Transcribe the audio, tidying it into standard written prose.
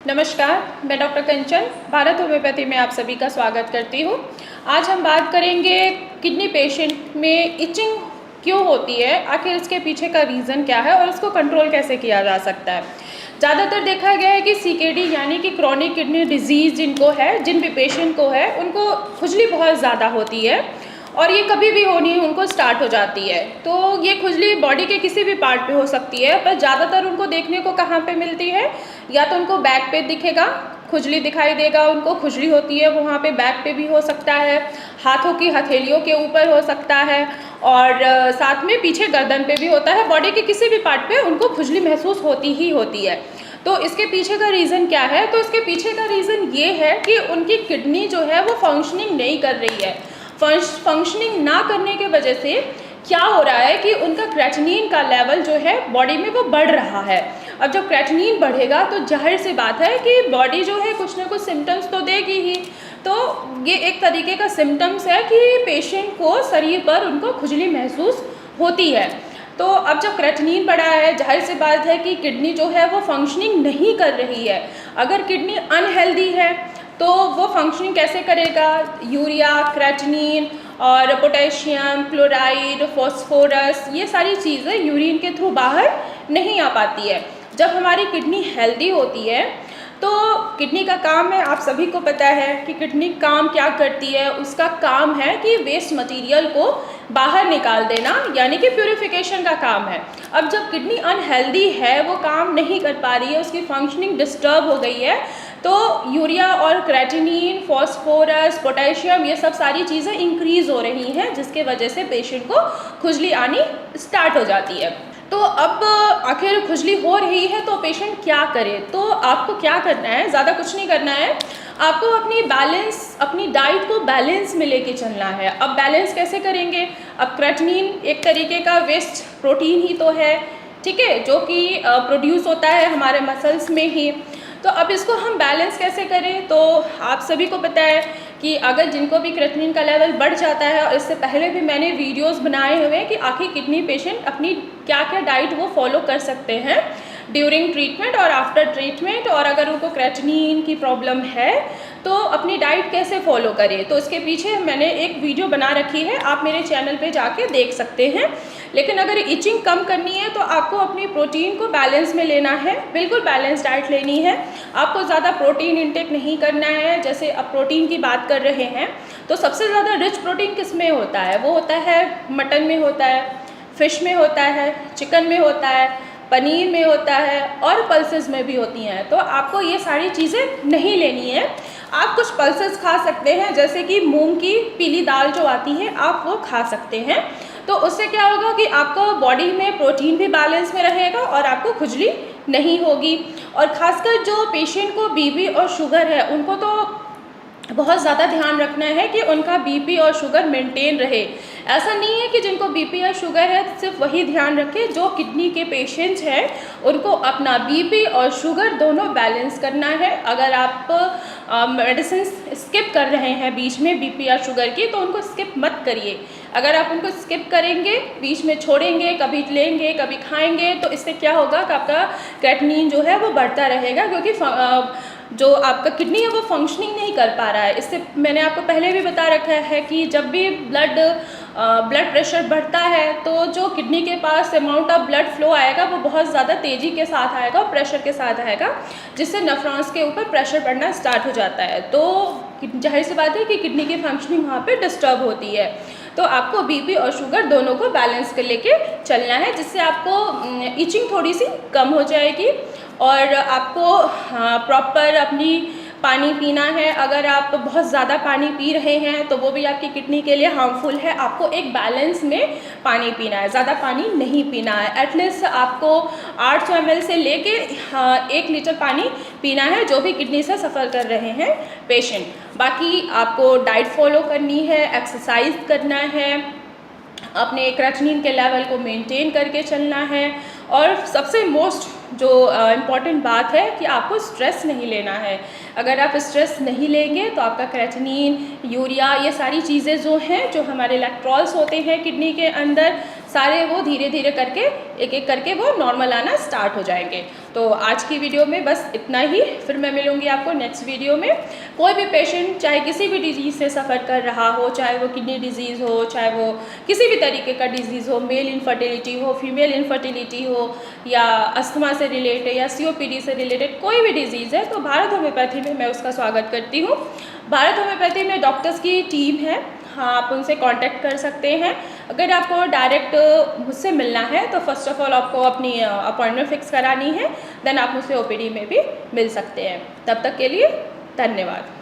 नमस्कार, मैं डॉक्टर कंचन भारत होम्योपैथी में आप सभी का स्वागत करती हूँ। आज हम बात करेंगे किडनी पेशेंट में इचिंग क्यों होती है, आखिर इसके पीछे का रीज़न क्या है और इसको कंट्रोल कैसे किया जा सकता है। ज़्यादातर देखा गया है कि सीकेडी यानी कि क्रॉनिक किडनी डिजीज़ जिनको है, जिन भी पेशेंट को है, उनको खुजली बहुत ज़्यादा होती है और ये कभी भी होनी उनको स्टार्ट हो जाती है। तो ये खुजली बॉडी के किसी भी पार्ट पे हो सकती है, पर ज़्यादातर उनको देखने को कहाँ पे मिलती है, या तो उनको बैक पे दिखेगा, खुजली दिखाई देगा, उनको खुजली होती है वहाँ पे बैक पे भी हो सकता है, हाथों की हथेलियों के ऊपर हो सकता है और साथ में पीछे गर्दन पे भी होता है। बॉडी के किसी भी पार्ट पे उनको खुजली महसूस होती ही होती है। तो इसके पीछे का रीज़न क्या है? तो इसके पीछे का रीज़न ये है कि उनकी किडनी जो है वो फंक्शनिंग नहीं कर रही है। फंक्शनिंग ना करने के वजह से क्या हो रहा है कि उनका क्रेटिनिन का लेवल जो है बॉडी में वो बढ़ रहा है। अब जब क्रेटिनिन बढ़ेगा तो जाहिर सी बात है कि बॉडी जो है कुछ ना कुछ सिम्टम्स तो देगी ही। तो ये एक तरीके का सिम्टम्स है कि पेशेंट को शरीर पर उनको खुजली महसूस होती है। तो अब जब क्रेटिनिन बढ़ा है, जाहिर सी बात है कि किडनी जो है वो फंक्शनिंग नहीं कर रही है। अगर किडनी अनहेल्दी है तो वो फंक्शनिंग कैसे करेगा? यूरिया, क्रेटिनिन और पोटेशियम, क्लोराइड, फॉस्फोरस, ये सारी चीज़ें यूरिन के थ्रू बाहर नहीं आ पाती है। जब हमारी किडनी हेल्दी होती है तो किडनी का काम है, आप सभी को पता है कि किडनी काम क्या करती है। उसका काम है कि वेस्ट मटेरियल को बाहर निकाल देना, यानी कि प्यूरिफिकेशन का काम है। अब जब किडनी अनहेल्दी है, वो काम नहीं कर पा रही है, उसकी फंक्शनिंग डिस्टर्ब हो गई है, तो यूरिया और क्रेटिनिन, फॉस्फोरस, पोटेशियम, ये सब सारी चीज़ें इंक्रीज़ हो रही हैं, जिसके वजह से पेशेंट को खुजली आनी स्टार्ट हो जाती है। तो अब आखिर खुजली हो रही है तो पेशेंट क्या करे? तो आपको क्या करना है, ज़्यादा कुछ नहीं करना है। आपको अपनी डाइट को बैलेंस में लेके चलना है। अब बैलेंस कैसे करेंगे? अब क्रेटिनिन एक तरीके का वेस्ट प्रोटीन ही तो है, ठीक है, जो कि प्रोड्यूस होता है हमारे मसल्स में ही। तो अब इसको हम बैलेंस कैसे करें? तो आप सभी को पता है कि अगर जिनको भी क्रेटिनिन का लेवल बढ़ जाता है, और इससे पहले भी मैंने वीडियोस बनाए हुए हैं कि आखिर किडनी पेशेंट अपनी क्या क्या डाइट वो फॉलो कर सकते हैं ड्यूरिंग ट्रीटमेंट और आफ्टर ट्रीटमेंट, और अगर उनको क्रेटिनिन की प्रॉब्लम है तो अपनी डाइट कैसे फॉलो करें। तो इसके पीछे मैंने एक वीडियो बना रखी है, आप मेरे चैनल पे जाके देख सकते हैं। लेकिन अगर इचिंग कम करनी है तो आपको अपनी प्रोटीन को बैलेंस में लेना है, बिल्कुल बैलेंस डाइट लेनी है। आपको ज़्यादा प्रोटीन इंटेक नहीं करना है। जैसे अब प्रोटीन की बात कर रहे हैं तो सबसे ज़्यादा रिच प्रोटीन किस में होता है? वो होता है मटन में होता है, फिश में होता है, चिकन में होता है, पनीर में होता है और पल्सेस में भी होती हैं। तो आपको ये सारी चीज़ें नहीं लेनी है। आप कुछ पल्सेस खा सकते हैं, जैसे कि मूंग की पीली दाल जो आती है, आप वो खा सकते हैं। तो उससे क्या होगा कि आपको बॉडी में प्रोटीन भी बैलेंस में रहेगा और आपको खुजली नहीं होगी। और ख़ासकर जो पेशेंट को बीपी और शुगर है, उनको तो बहुत ज़्यादा ध्यान रखना है कि उनका बीपी और शुगर मेंटेन रहे। ऐसा नहीं है कि जिनको बीपी और शुगर है सिर्फ वही ध्यान रखें। जो किडनी के पेशेंट्स हैं उनको अपना बीपी और शुगर दोनों बैलेंस करना है। अगर आप मेडिसिन स्किप कर रहे हैं बीच में बीपी या शुगर की, तो उनको स्किप मत करिए। अगर आप उनको स्किप करेंगे, बीच में छोड़ेंगे, कभी लेंगे कभी खाएंगे, तो इससे क्या होगा कि आपका क्रेटिनिन जो है वो बढ़ता रहेगा, क्योंकि जो आपका किडनी है वो फंक्शनिंग नहीं कर पा रहा है। इससे मैंने आपको पहले भी बता रखा है कि जब भी ब्लड प्रेशर बढ़ता है तो जो किडनी के पास अमाउंट ऑफ ब्लड फ्लो आएगा वो बहुत ज़्यादा तेज़ी के साथ आएगा और प्रेशर के साथ आएगा, जिससे नेफ्रॉन्स के ऊपर प्रेशर पड़ना स्टार्ट हो जाता है। तो जाहिर सी बात है कि किडनी की फंक्शनिंग वहाँ पे डिस्टर्ब होती है। तो आपको बीपी और शुगर दोनों को बैलेंस कर लेके चलना है, जिससे आपको इचिंग थोड़ी सी कम हो जाएगी और आपको प्रॉपर अपनी पानी पीना है। अगर आप बहुत ज़्यादा पानी पी रहे हैं तो वो भी आपकी किडनी के लिए हार्मफुल है। आपको एक बैलेंस में पानी पीना है, ज़्यादा पानी नहीं पीना है। एटलीस्ट आपको 800 ml से लेके 1 लीटर पानी पीना है, जो भी किडनी से सफ़र कर रहे हैं पेशेंट। बाकी आपको डाइट फॉलो करनी है, एक्सरसाइज करना है, अपने क्रेटिनिन के लेवल को मेंटेन करके चलना है, और सबसे मोस्ट जो इम्पॉर्टेंट बात है कि आपको स्ट्रेस नहीं लेना है। अगर आप स्ट्रेस नहीं लेंगे तो आपका क्रेटिनिन, यूरिया, ये सारी चीज़ें जो हैं, जो हमारे इलेक्ट्रॉल्स होते हैं किडनी के अंदर, सारे वो धीरे धीरे करके एक एक करके वो नॉर्मल आना स्टार्ट हो जाएंगे। तो आज की वीडियो में बस इतना ही, फिर मैं मिलूँगी आपको नेक्स्ट वीडियो में। कोई भी पेशेंट चाहे किसी भी डिजीज़ से सफ़र कर रहा हो, चाहे वो किडनी डिजीज़ हो, चाहे वो किसी भी तरीके का डिजीज़ हो, मेल इनफर्टिलिटी हो, फीमेल इनफर्टिलिटी हो, या अस्थमा से रिलेटेड या COPD से रिलेटेड कोई भी डिजीज़ है, तो भारत होम्योपैथी में मैं उसका स्वागत करती हूँ। भारत होम्योपैथी में डॉक्टर्स की टीम है, हाँ आप उनसे कांटेक्ट कर सकते हैं। अगर आपको डायरेक्ट मुझसे मिलना है तो फर्स्ट ऑफ ऑल आपको अपनी अपॉइंटमेंट फिक्स करानी है, देन आप मुझसे OPD में भी मिल सकते हैं। तब तक के लिए धन्यवाद।